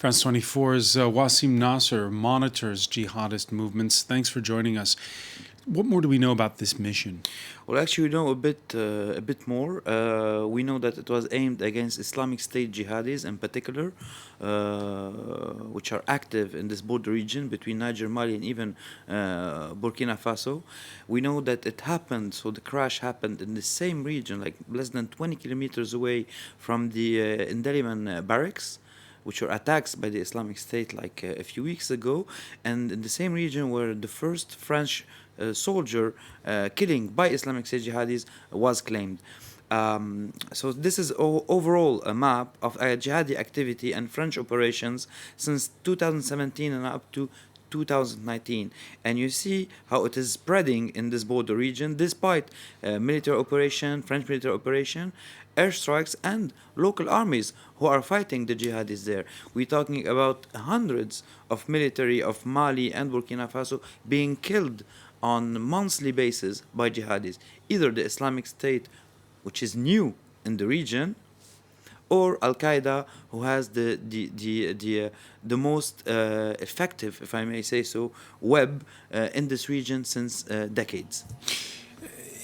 France 24's Wassim Nasr monitors jihadist movements. Thanks for joining us. What more do we know about this mission? Well, actually, we know a bit more. We know that it was aimed against Islamic State jihadis in particular, which are active in this border region between Niger, Mali, and even Burkina Faso. We know that it happened, so the crash happened in the same region, like less than 20 kilometers away from the Indeliman barracks, which were attacked by the Islamic State like a few weeks ago, and in the same region where the first French soldier killing by Islamic State jihadis was claimed. So this is overall a map of jihadi activity and French operations since 2017 and up to 2019, and you see how it is spreading in this border region despite military operation, French military operation, airstrikes, and local armies who are fighting the jihadis there. We're talking about hundreds of military of Mali and Burkina Faso being killed on a monthly basis by jihadis, either the Islamic State, which is new in the region, or Al Qaeda, who has the most effective, if I may say so, web in this region since decades.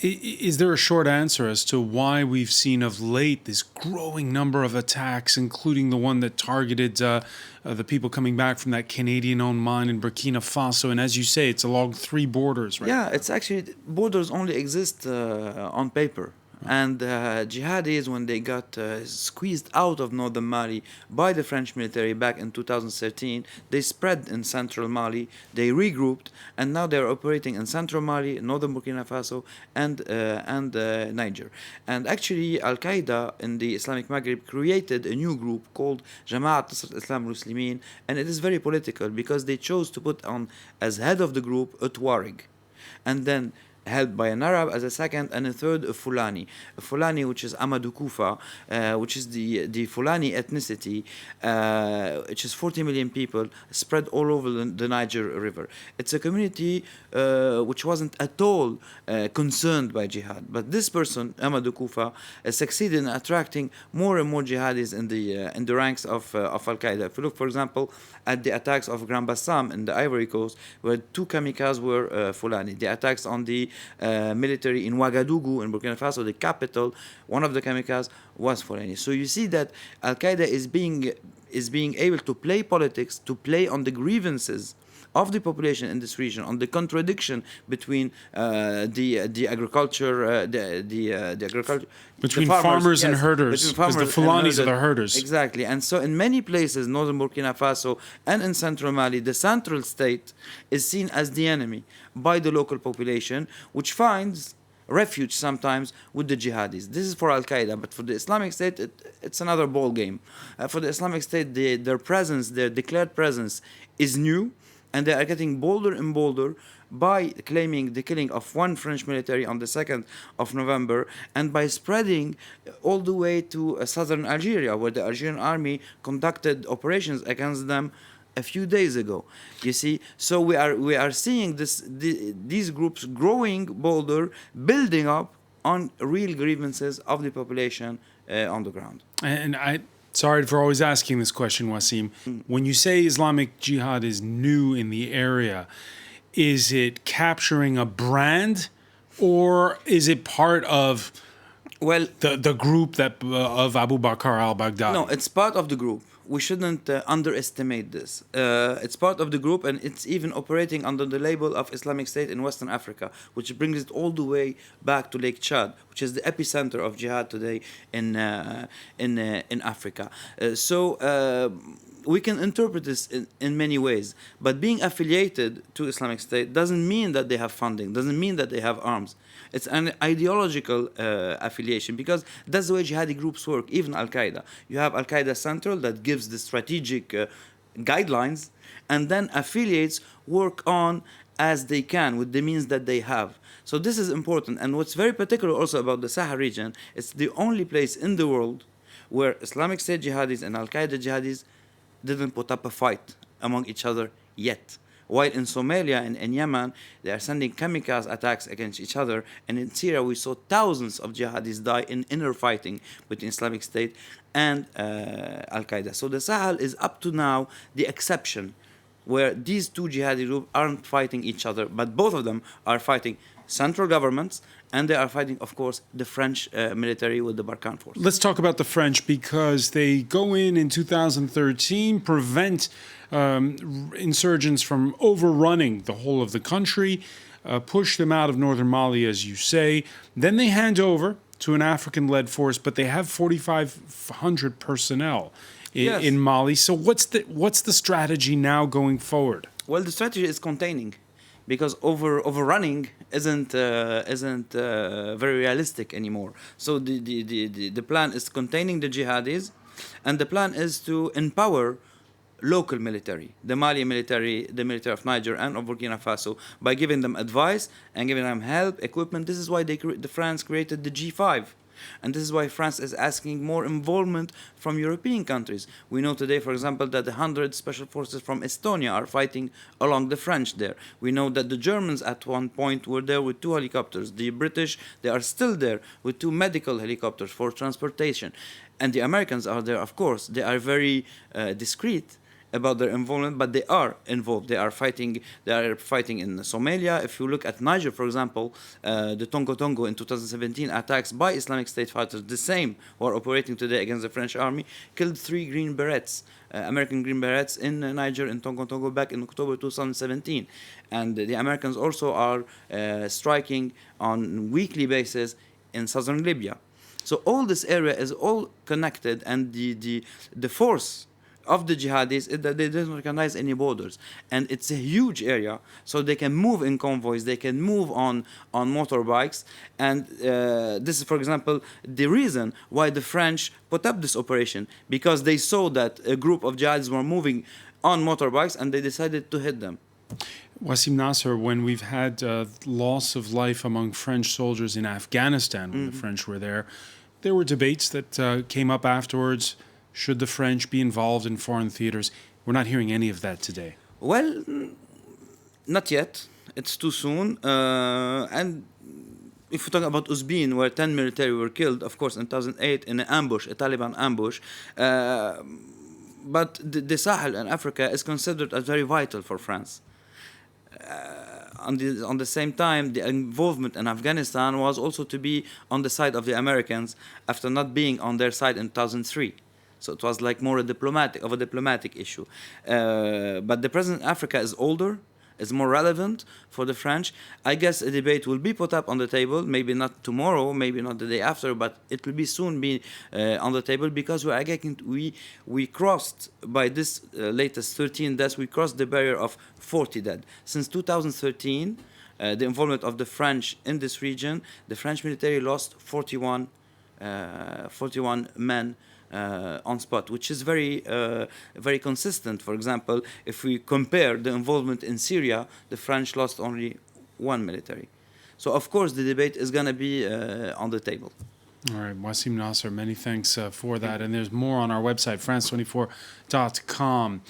Is there a short answer as to why we've seen of late this growing number of attacks, including the one that targeted the people coming back from that Canadian-owned mine in Burkina Faso? And as you say, it's along three borders, right? Yeah, it's actually, borders only exist on paper. And jihadis, when they got squeezed out of northern Mali by the French military back in 2013, they spread in central Mali, they regrouped, and now they're operating in central Mali, northern Burkina Faso, and Niger. And actually, Al Qaeda in the Islamic Maghreb created a new group called Jama'at Nasr al-Islam al-Muslimin, and it is very political because they chose to put on as head of the group a Tuareg, and then held by an Arab as a second, and a third a Fulani. A Fulani, which is Amadou Koufa, which is the Fulani ethnicity, which is 40 million people spread all over the Niger River. It's a community which wasn't at all concerned by jihad. But this person, Amadou Koufa, succeeded in attracting more and more jihadis in the ranks of Al-Qaeda. If you look, for example, at the attacks of Grand Bassam in the Ivory Coast, where two kamikazes were Fulani. The attacks on the military in Ouagadougou in Burkina Faso, the capital, one of the kamikazes was Fulani. So you see that Al-Qaeda is being able to play politics, to play on the grievances of the population in this region, on the contradiction between the agriculture, the agriculture between the farmers and yes, herders, because the Fulanis are the herders. Exactly, and so in many places, northern Burkina Faso and in central Mali, the central state is seen as the enemy by the local population, which finds refuge sometimes with the jihadis. This is for Al Qaeda, but for the Islamic State, it's another ball game. For the Islamic State, their presence, their declared presence, is new. And they are getting bolder and bolder by claiming the killing of one French military on the 2nd of November, and by spreading all the way to southern Algeria, where the Algerian army conducted operations against them a few days ago. You see, so we are seeing these groups growing bolder, building up on real grievances of the population on the ground. And sorry for always asking this question, Wassim. When you say Islamic Jihad is new in the area, is it capturing a brand, or is it part of the group that of Abu Bakr al-Baghdadi? No, it's part of the group. We shouldn't underestimate this. It's part of the group, and it's even operating under the label of Islamic State in Western Africa, which brings it all the way back to Lake Chad, which is the epicenter of jihad today in Africa. We can interpret this in many ways, but being affiliated to Islamic State doesn't mean that they have funding, doesn't mean that they have arms. It's an ideological affiliation, because that's the way jihadi groups work, even Al-Qaeda. You have Al-Qaeda Central that gives the strategic guidelines, and then affiliates work on as they can with the means that they have. So this is important, and what's very particular also about the Sahel region, it's the only place in the world where Islamic State jihadis and Al-Qaeda jihadis didn't put up a fight among each other yet. While in Somalia and in Yemen, they are sending kamikaze attacks against each other. And in Syria, we saw thousands of jihadis die in inner fighting between Islamic State and Al Qaeda. So the Sahel is up to now the exception, where these two jihadi groups aren't fighting each other, but both of them are fighting central governments, and they are fighting, of course, the French military with the Barkhane force. Let's talk about the French, because they go in 2013, prevent insurgents from overrunning the whole of the country, push them out of northern Mali, as you say. Then they hand over to an African-led force, but they have 4,500 personnel in Mali. So what's the strategy now going forward? Well, the strategy is containing, because overrunning isn't very realistic anymore. So the plan is containing the jihadis, and the plan is to empower local military, the Mali military, the military of Niger and of Burkina Faso, by giving them advice and giving them help, equipment. This is why France created the G5. And this is why France is asking more involvement from European countries. We know today, for example, that the 100 special forces from Estonia are fighting along the French there. We know that the Germans at one point were there with 2 helicopters. The British, they are still there with 2 medical helicopters for transportation. And the Americans are there, of course. They are very discreet about their involvement, but they are involved. They are fighting. They are fighting in Somalia. If you look at Niger, for example, the Tongo in 2017 attacks by Islamic State fighters, the same who are operating today against the French army, killed 3 Green Berets, American Green Berets in Niger and Tongo back in October 2017. And the Americans also are striking on weekly basis in southern Libya. So all this area is all connected, and the force of the jihadis is that they don't recognize any borders, and it's a huge area, so they can move in convoys, they can move on motorbikes, and this is, for example, the reason why the French put up this operation, because they saw that a group of jihadis were moving on motorbikes, and they decided to hit them. Wassim Nasr, when we've had loss of life among French soldiers in Afghanistan, when the French were there were debates that came up afterwards. Should the French be involved in foreign theaters? We're not hearing any of that today. Well, not yet. It's too soon. And if we talk about Uzbin, where 10 military were killed, of course, in 2008 in an ambush, a Taliban ambush. But the Sahel in Africa is considered as very vital for France. On the same time, the involvement in Afghanistan was also to be on the side of the Americans after not being on their side in 2003. So it was like more a diplomatic issue. But the present Africa is older, is more relevant for the French. I guess a debate will be put up on the table, maybe not tomorrow, maybe not the day after, but it will be soon be on the table, because we crossed, by this latest 13 deaths, we crossed the barrier of 40 dead. Since 2013, the involvement of the French in this region, the French military lost 41 men on spot, which is very consistent. For example, if we compare the involvement in Syria, the French lost only 1 military. So, of course, the debate is going to be on the table. All right, Wassim Nasr, many thanks for that. And there's more on our website, France24.com.